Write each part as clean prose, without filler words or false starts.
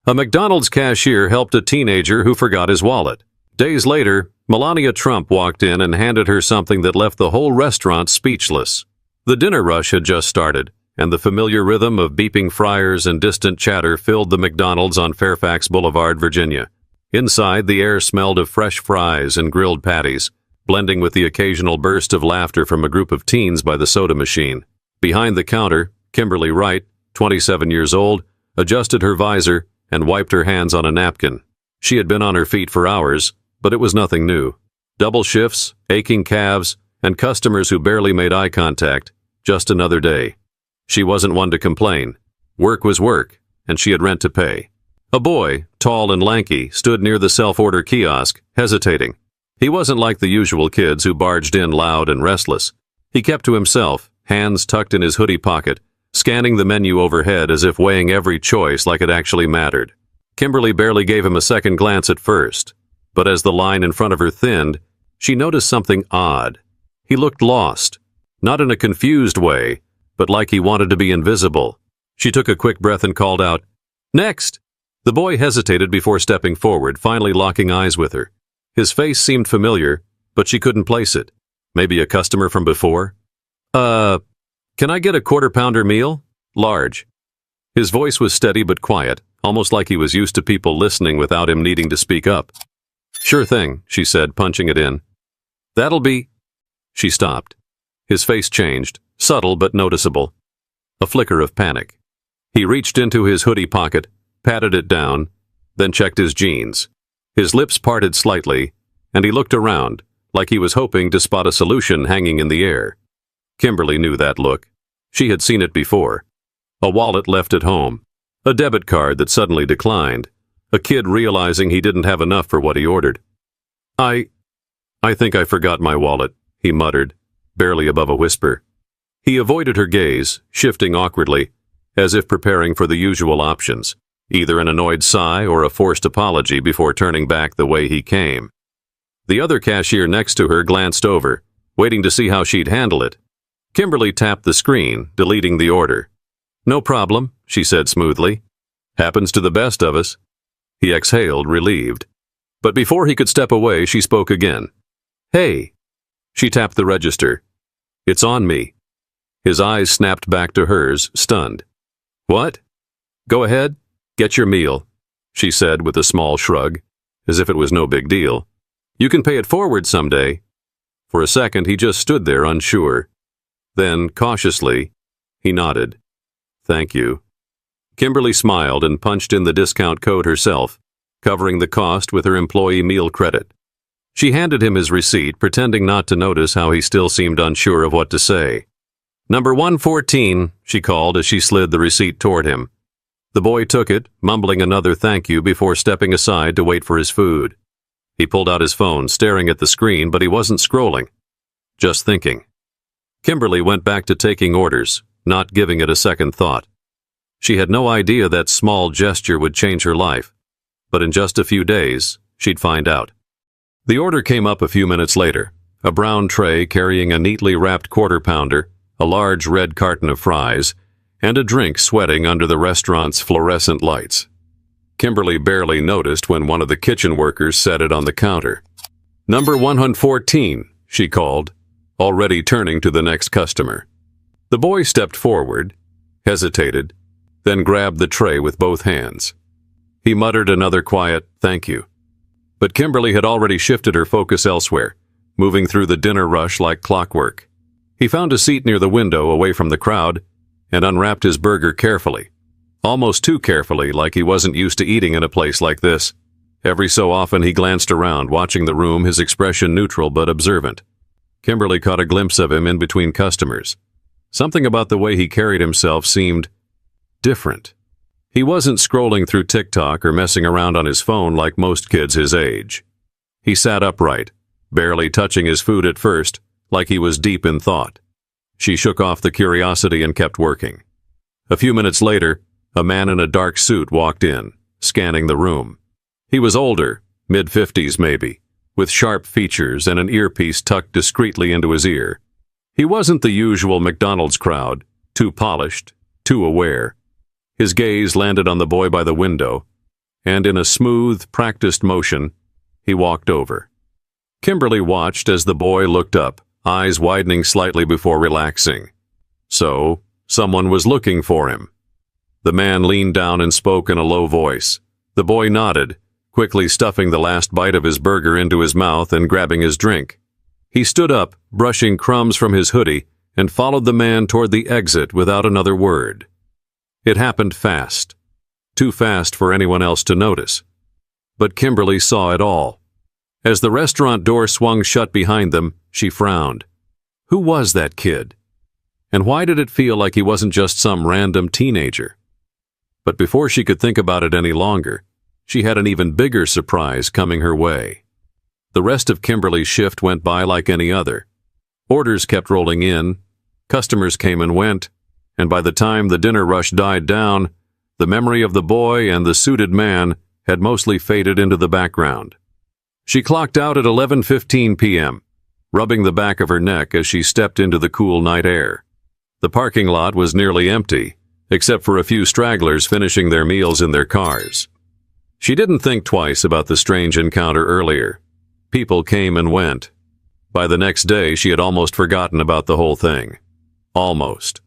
A McDonald's cashier helped a teenager who forgot his wallet. Days later, Melania Trump walked in and handed her something that left the whole restaurant speechless. The dinner rush had just started, and the familiar rhythm of beeping fryers and distant chatter filled the McDonald's on Fairfax Boulevard, Virginia. Inside, the air smelled of fresh fries and grilled patties, blending with the occasional burst of laughter from a group of teens by the soda machine. Behind the counter, Kimberly Wright, 27 years old, adjusted her visor and wiped her hands on a napkin. She had been on her feet for hours, but it was nothing new. Double shifts, aching calves, and customers who barely made eye contact. Just another day. She wasn't one to complain. Work was work, and she had rent to pay. A boy, tall and lanky, stood near the self-order kiosk, hesitating. He wasn't like the usual kids who barged in loud and restless. He kept to himself, hands tucked in his hoodie pocket, scanning the menu overhead as if weighing every choice like it actually mattered. Kimberly barely gave him a second glance at first, but as the line in front of her thinned, she noticed something odd. He looked lost, not in a confused way, but like he wanted to be invisible. She took a quick breath and called out, "Next!" The boy hesitated before stepping forward, finally locking eyes with her. His face seemed familiar, but she couldn't place it. Maybe a customer from before? Can I get a quarter-pounder meal? Large." His voice was steady but quiet, almost like he was used to people listening without him needing to speak up. "Sure thing," she said, punching it in. "That'll be—" She stopped. His face changed, subtle but noticeable. A flicker of panic. He reached into his hoodie pocket, patted it down, then checked his jeans. His lips parted slightly, and he looked around, like he was hoping to spot a solution hanging in the air. Kimberly knew that look. She had seen it before. A wallet left at home. A debit card that suddenly declined. A kid realizing he didn't have enough for what he ordered. I think I forgot my wallet," he muttered, barely above a whisper. He avoided her gaze, shifting awkwardly, as if preparing for the usual options, either an annoyed sigh or a forced apology before turning back the way he came. The other cashier next to her glanced over, waiting to see how she'd handle it. Kimberly tapped the screen, deleting the order. "No problem," she said smoothly. "Happens to the best of us." He exhaled, relieved. But before he could step away, she spoke again. "Hey." She tapped the register. "It's on me." His eyes snapped back to hers, stunned. "What?" "Go ahead, get your meal," she said with a small shrug, as if it was no big deal. "You can pay it forward someday." For a second, he just stood there unsure. Then, cautiously, he nodded. "Thank you." Kimberly smiled and punched in the discount code herself, covering the cost with her employee meal credit. She handed him his receipt, pretending not to notice how he still seemed unsure of what to say. "Number 114, she called as she slid the receipt toward him. The boy took it, mumbling another thank you before stepping aside to wait for his food. He pulled out his phone, staring at the screen, but he wasn't scrolling. Just thinking. Kimberly went back to taking orders, not giving it a second thought. She had no idea that small gesture would change her life, but in just a few days, she'd find out. The order came up a few minutes later, a brown tray carrying a neatly wrapped quarter-pounder, a large red carton of fries, and a drink sweating under the restaurant's fluorescent lights. Kimberly barely noticed when one of the kitchen workers set it on the counter. "Number 114, she called, already turning to the next customer. The boy stepped forward, hesitated, then grabbed the tray with both hands. He muttered another quiet, "Thank you." But Kimberly had already shifted her focus elsewhere, moving through the dinner rush like clockwork. He found a seat near the window away from the crowd and unwrapped his burger carefully. Almost too carefully, like he wasn't used to eating in a place like this. Every so often he glanced around, watching the room, his expression neutral but observant. Kimberly caught a glimpse of him in between customers. Something about the way he carried himself seemed different. He wasn't scrolling through TikTok or messing around on his phone like most kids his age. He sat upright, barely touching his food at first, like he was deep in thought. She shook off the curiosity and kept working. A few minutes later, a man in a dark suit walked in, scanning the room. He was older, mid-50s maybe, with sharp features and an earpiece tucked discreetly into his ear. He wasn't the usual McDonald's crowd, too polished, too aware. His gaze landed on the boy by the window, and in a smooth, practiced motion, he walked over. Kimberly watched as the boy looked up, eyes widening slightly before relaxing. So, someone was looking for him. The man leaned down and spoke in a low voice. The boy nodded, quickly stuffing the last bite of his burger into his mouth and grabbing his drink. He stood up, brushing crumbs from his hoodie, and followed the man toward the exit without another word. It happened fast. Too fast for anyone else to notice. But Kimberly saw it all. As the restaurant door swung shut behind them, she frowned. Who was that kid? And why did it feel like he wasn't just some random teenager? But before she could think about it any longer, she had an even bigger surprise coming her way. The rest of Kimberly's shift went by like any other. Orders kept rolling in, customers came and went, and by the time the dinner rush died down, the memory of the boy and the suited man had mostly faded into the background. She clocked out at 11:15 p.m., rubbing the back of her neck as she stepped into the cool night air. The parking lot was nearly empty, except for a few stragglers finishing their meals in their cars. She didn't think twice about the strange encounter earlier. People came and went. By the next day, she had almost forgotten about the whole thing. Almost.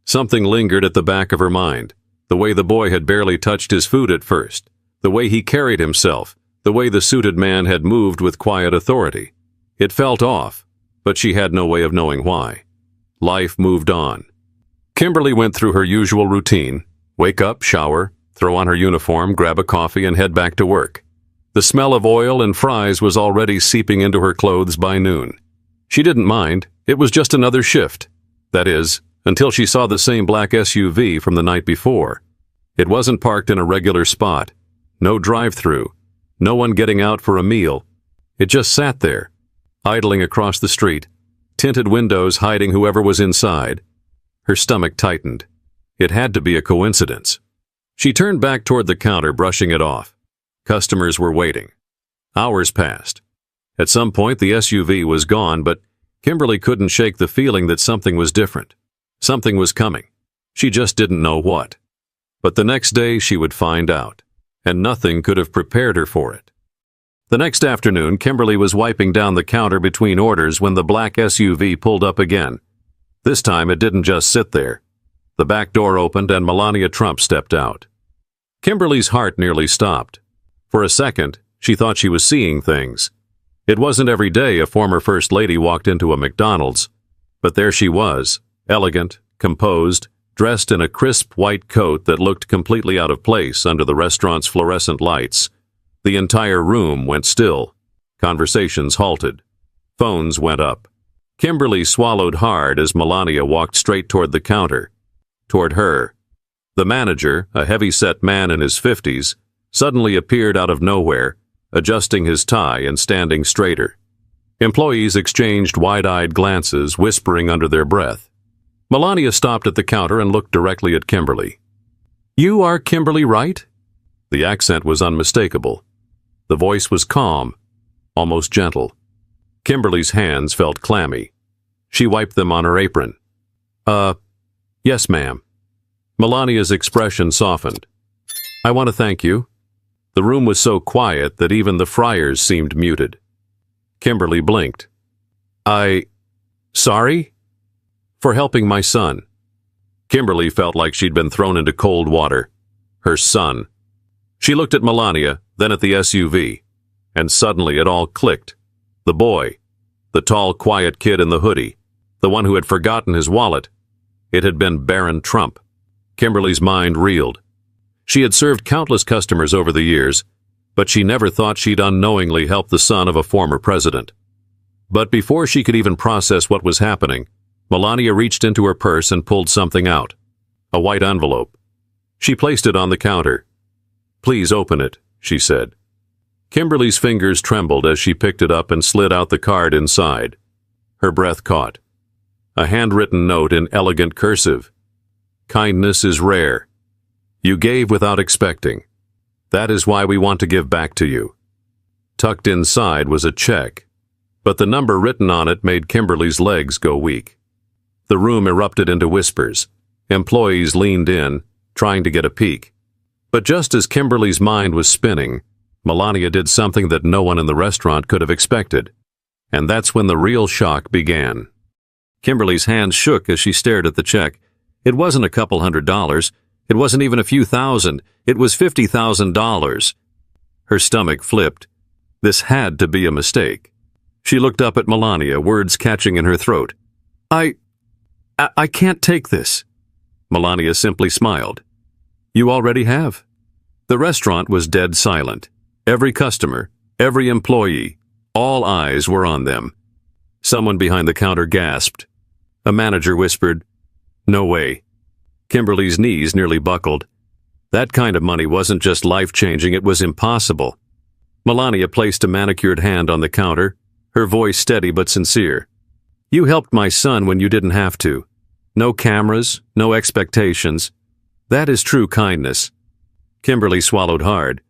Something lingered at the back of her mind. The way the boy had barely touched his food at first. The way he carried himself. The way the suited man had moved with quiet authority. It felt off, but she had no way of knowing why. Life moved on. Kimberly went through her usual routine. Wake up, shower, throw on her uniform, grab a coffee, and head back to work. The smell of oil and fries was already seeping into her clothes by noon. She didn't mind. It was just another shift. That is, until she saw the same black SUV from the night before. It wasn't parked in a regular spot. No drive-through. No one getting out for a meal. It just sat there, idling across the street, tinted windows hiding whoever was inside. Her stomach tightened. It had to be a coincidence. She turned back toward the counter, brushing it off. Customers were waiting. Hours passed. At some point, the SUV was gone, but Kimberly couldn't shake the feeling that something was different. Something was coming. She just didn't know what. But the next day, she would find out, and nothing could have prepared her for it. The next afternoon, Kimberly was wiping down the counter between orders when the black SUV pulled up again. This time, it didn't just sit there. The back door opened and Melania Trump stepped out. Kimberly's heart nearly stopped. For a second, she thought she was seeing things. It wasn't every day a former First Lady walked into a McDonald's, but there she was, elegant, composed, dressed in a crisp white coat that looked completely out of place under the restaurant's fluorescent lights. The entire room went still. Conversations halted. Phones went up. Kimberly swallowed hard as Melania walked straight toward the counter. Toward her. The manager, a heavy-set man in his 50s, suddenly appeared out of nowhere, adjusting his tie and standing straighter. Employees exchanged wide-eyed glances, whispering under their breath. Melania stopped at the counter and looked directly at Kimberly. "You are Kimberly, right?" The accent was unmistakable. The voice was calm, almost gentle. Kimberly's hands felt clammy. She wiped them on her apron. Yes, ma'am." Melania's expression softened. "I want to thank you." The room was so quiet that even the fryers seemed muted. Kimberly blinked. Sorry?" "For helping my son." Kimberly felt like she'd been thrown into cold water. Her son. She looked at Melania, then at the SUV, and suddenly it all clicked. The boy. The tall, quiet kid in the hoodie. The one who had forgotten his wallet. It had been Barron Trump. Kimberly's mind reeled. She had served countless customers over the years, but she never thought she'd unknowingly helped the son of a former president. But before she could even process what was happening, Melania reached into her purse and pulled something out. A white envelope. She placed it on the counter. "Please open it," she said. Kimberly's fingers trembled as she picked it up and slid out the card inside. Her breath caught. A handwritten note in elegant cursive. "Kindness is rare. You gave without expecting. That is why we want to give back to you." Tucked inside was a check, but the number written on it made Kimberly's legs go weak. The room erupted into whispers. Employees leaned in, trying to get a peek. But just as Kimberly's mind was spinning, Melania did something that no one in the restaurant could have expected. And that's when the real shock began. Kimberly's hands shook as she stared at the check. It wasn't a couple $100. It wasn't even a few thousand. It was $50,000. Her stomach flipped. This had to be a mistake. She looked up at Melania, words catching in her throat. I can't take this. Melania simply smiled. You already have. The restaurant was dead silent. Every customer, every employee, all eyes were on them. Someone behind the counter gasped. A manager whispered, "No way." Kimberly's knees nearly buckled. That kind of money wasn't just life-changing, it was impossible. Melania placed a manicured hand on the counter, her voice steady but sincere. You helped my son when you didn't have to. No cameras, no expectations. That is true kindness. Kimberly swallowed hard.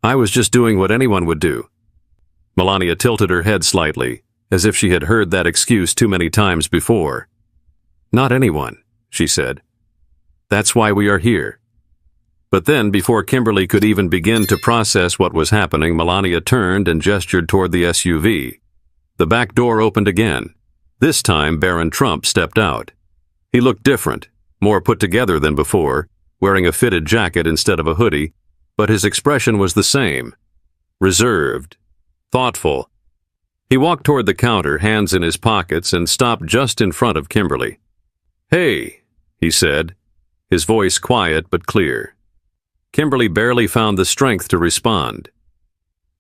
I was just doing what anyone would do. Melania tilted her head slightly, as if she had heard that excuse too many times before. Not anyone, she said. That's why we are here. But then, before Kimberly could even begin to process what was happening, Melania turned and gestured toward the SUV. The back door opened again. This time, Barron Trump stepped out. He looked different, more put together than before, wearing a fitted jacket instead of a hoodie, but his expression was the same. Reserved. Thoughtful. He walked toward the counter, hands in his pockets, and stopped just in front of Kimberly. Hey, he said, his voice quiet but clear. Kimberly barely found the strength to respond.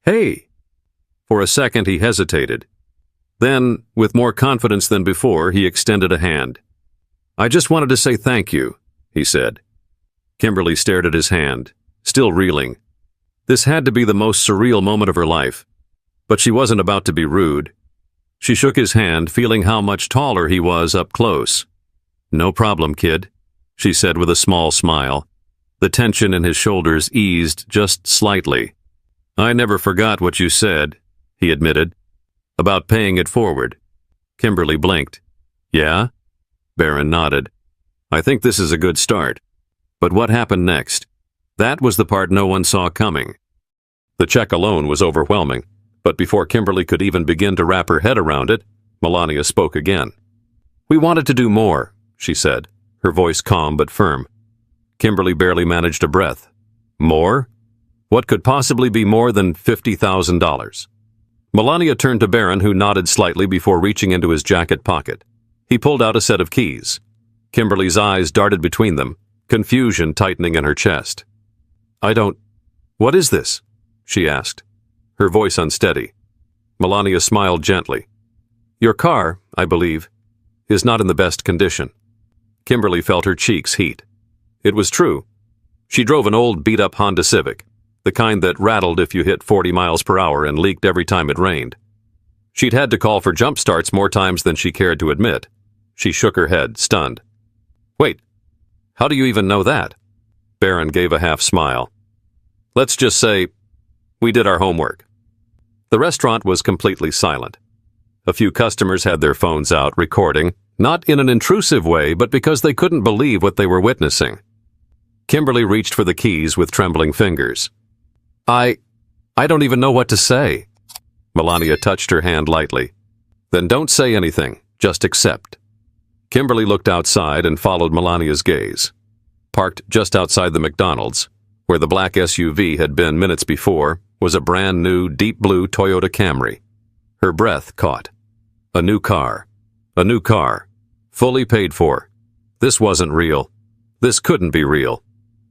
Hey. For a second he hesitated. Then, with more confidence than before, he extended a hand. I just wanted to say thank you, he said. Kimberly stared at his hand, still reeling. This had to be the most surreal moment of her life. But she wasn't about to be rude. She shook his hand, feeling how much taller he was up close. No problem, kid, she said with a small smile. The tension in his shoulders eased just slightly. I never forgot what you said, he admitted, about paying it forward. Kimberly blinked. Yeah? Barron nodded. I think this is a good start. But what happened next? That was the part no one saw coming. The check alone was overwhelming, but before Kimberly could even begin to wrap her head around it, Melania spoke again. We wanted to do more, she said, her voice calm but firm. Kimberly barely managed a breath. More? What could possibly be more than $50,000? Melania turned to Barron, who nodded slightly before reaching into his jacket pocket. He pulled out a set of keys. Kimberly's eyes darted between them, confusion tightening in her chest. What is this? She asked, her voice unsteady. Melania smiled gently. Your car, I believe, is not in the best condition. Kimberly felt her cheeks heat. It was true. She drove an old beat-up Honda Civic, the kind that rattled if you hit 40 miles per hour and leaked every time it rained. She'd had to call for jump starts more times than she cared to admit. She shook her head, stunned. Wait, how do you even know that? Barron gave a half smile. Let's just say, we did our homework. The restaurant was completely silent. A few customers had their phones out, recording, not in an intrusive way, but because they couldn't believe what they were witnessing. Kimberly reached for the keys with trembling fingers. I don't even know what to say. Melania touched her hand lightly. Then don't say anything, just accept. Kimberly looked outside and followed Melania's gaze. Parked just outside the McDonald's, where the black SUV had been minutes before, was a brand new deep blue Toyota Camry. Her breath caught. A new car. A new car. Fully paid for. This wasn't real. This couldn't be real.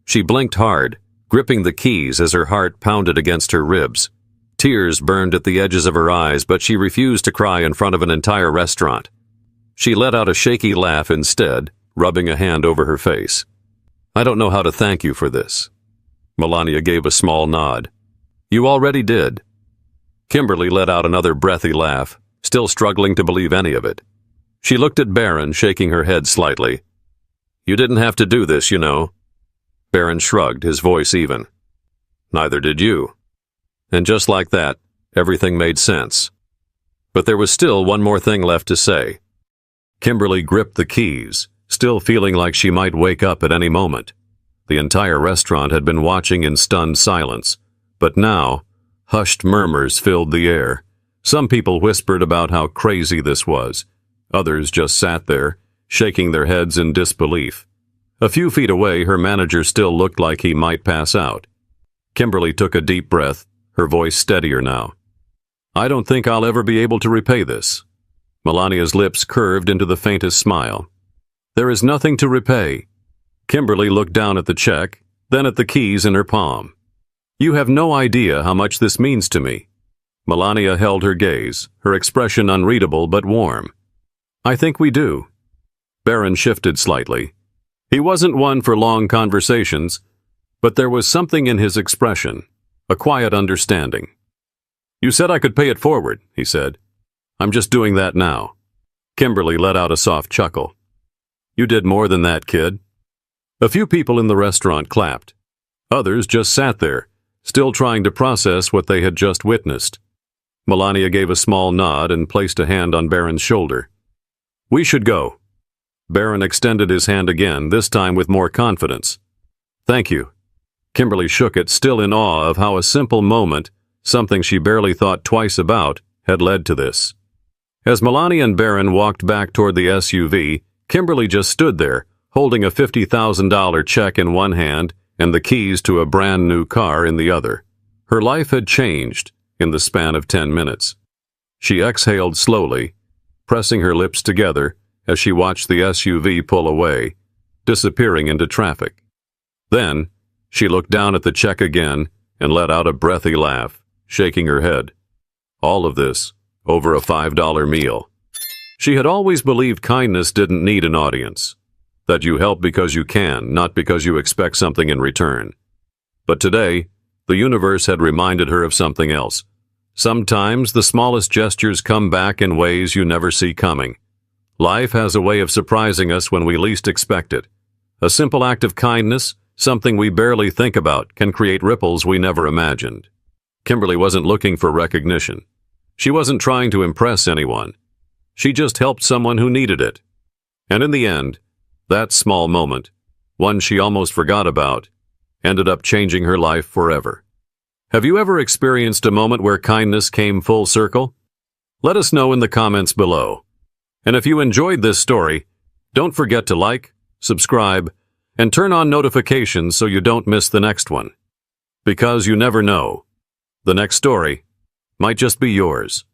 She blinked hard, gripping the keys as her heart pounded against her ribs. Tears burned at the edges of her eyes, but she refused to cry in front of an entire restaurant. She let out a shaky laugh instead, rubbing a hand over her face. I don't know how to thank you for this. Melania gave a small nod. You already did. Kimberly let out another breathy laugh, still struggling to believe any of it. She looked at Barron, shaking her head slightly. You didn't have to do this, you know. Barron shrugged, his voice even. Neither did you. And just like that, everything made sense. But there was still one more thing left to say. Kimberly gripped the keys, still feeling like she might wake up at any moment. The entire restaurant had been watching in stunned silence, but now, hushed murmurs filled the air. Some people whispered about how crazy this was. Others just sat there, shaking their heads in disbelief. A few feet away, her manager still looked like he might pass out. Kimberly took a deep breath, her voice steadier now. "I don't think I'll ever be able to repay this." Melania's lips curved into the faintest smile. "There is nothing to repay." Kimberly looked down at the check, then at the keys in her palm. "You have no idea how much this means to me." Melania held her gaze, her expression unreadable but warm. "I think we do." Barron shifted slightly. He wasn't one for long conversations, but there was something in his expression, a quiet understanding. "You said I could pay it forward," he said. "I'm just doing that now." Kimberly let out a soft chuckle. "You did more than that, kid." A few people in the restaurant clapped. Others just sat there, still trying to process what they had just witnessed. Melania gave a small nod and placed a hand on Barron's shoulder. "We should go." Barron extended his hand again, this time with more confidence. "Thank you." Kimberly shook it, still in awe of how a simple moment, something she barely thought twice about, had led to this. As Melania and Barron walked back toward the SUV, Kimberly just stood there, holding a $50,000 check in one hand and the keys to a brand new car in the other. Her life had changed in the span of 10 minutes. She exhaled slowly, pressing her lips together as she watched the SUV pull away, disappearing into traffic. Then, she looked down at the check again and let out a breathy laugh, shaking her head. All of this over a $5 meal. She had always believed kindness didn't need an audience, that you help because you can, not because you expect something in return. But today, the universe had reminded her of something else. Sometimes the smallest gestures come back in ways you never see coming. Life has a way of surprising us when we least expect it. A simple act of kindness, something we barely think about, can create ripples we never imagined. Kimberly wasn't looking for recognition. She wasn't trying to impress anyone. She just helped someone who needed it. And in the end, that small moment, one she almost forgot about, ended up changing her life forever. Have you ever experienced a moment where kindness came full circle? Let us know in the comments below. And if you enjoyed this story, don't forget to like, subscribe, and turn on notifications so you don't miss the next one. Because you never know. The next story might just be yours.